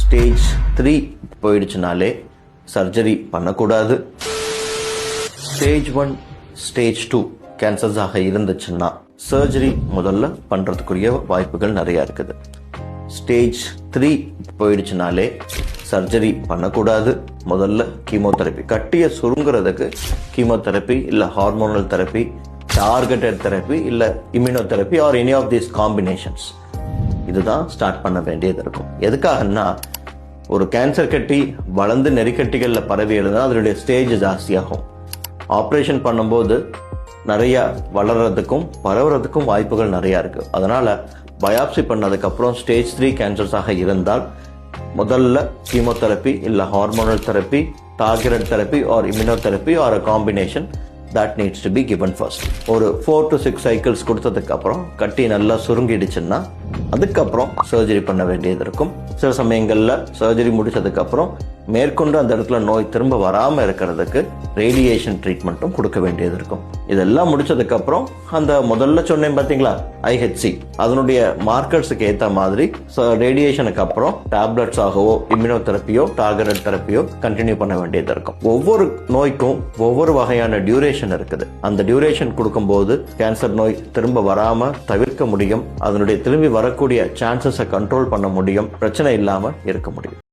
Stage 3 போயிடுச்சுனாலே surgery பண்ணக்கூடாது. Stage 1 stage 2 cancers ஆக இருந்துச்சுன்னா சர்ஜரி முதல்ல பண்றதுக்குரிய வாய்ப்புகள் நிறைய இருக்குது. ஸ்டேஜ் 3 போயிடுச்சுனாலே சர்ஜரி பண்ணக்கூடாது. முதல்ல கீமோதெரப்பி, கட்டியை சுருங்குறதுக்கு கீமோதெரப்பி இல்ல ஹார்மோனல் தெரப்பி, டார்கெட்டட் தெரப்பி இல்ல immunotherapy or any of these combinations இதுதான் ஸ்டார்ட் பண்ண வேண்டியது இருக்கும். எதுக்காகன்னா ஒரு கேன்சர் கட்டி வளர்ந்து நெறிக்கட்டிகளில் பரவி இருந்தால் அதனுடைய ஸ்டேஜ் ஜாஸ்தியாகும். ஆப்ரேஷன் பண்ணும்போது நிறைய வளர்றதுக்கும் பரவுறதுக்கும் வாய்ப்புகள் நிறைய இருக்கு. அதனால பயாப்சி பண்ணதுக்கப்புறம் ஸ்டேஜ் 3 கேன்சர்ஸாக இருந்தால் முதல்ல கீமோதெரப்பி இல்ல hormonal therapy, targeted therapy or immunotherapy or a combination that needs to be given first. ஒரு 4 to 6 cycles கொடுத்ததுக்கு அப்புறம் கட்டி நல்லா சுருங்கிடுச்சுன்னா அதுக்கப்புறம் சர்ஜரி பண்ண வேண்டியது இருக்கும். சில சமயங்கள்ல சர்ஜரி முடிச்சதுக்கு அப்புறம் மேற்கொண்டு அந்த இடத்துல நோய் திரும்ப வராம இருக்கிறதுக்கு ரேடியேஷன் ட்ரீட்மெண்ட்டும் கொடுக்க வேண்டியது இருக்கும். இதெல்லாம் முடிச்சதுக்கு அப்புறம் அந்த முதல்ல சொன்னேன் பாத்தீங்களா IHC, அதனுடைய மார்க்கர்ஸுக்கு ஏத்த மாதிரி ரேடியேஷனுக்கு அப்புறம் டேப்லெட்ஸ் ஆகவோ இம்யூனோதெரப்பியோ டார்கெட்டட் தெரப்பியோ கண்டினியூ பண்ண வேண்டியது இருக்கும். ஒவ்வொரு நோய்க்கும் ஒவ்வொரு வகையான டியூரேஷன் இருக்குது. அந்த டியூரேஷன் கொடுக்கும்போது கேன்சர் நோய் திரும்ப வராம தவிர்க்க முடியும். அதனுடைய திரும்பி வரக்கூடிய சான்சஸை கண்ட்ரோல் பண்ண முடியும். பிரச்சனை இல்லாம இருக்க முடியும்.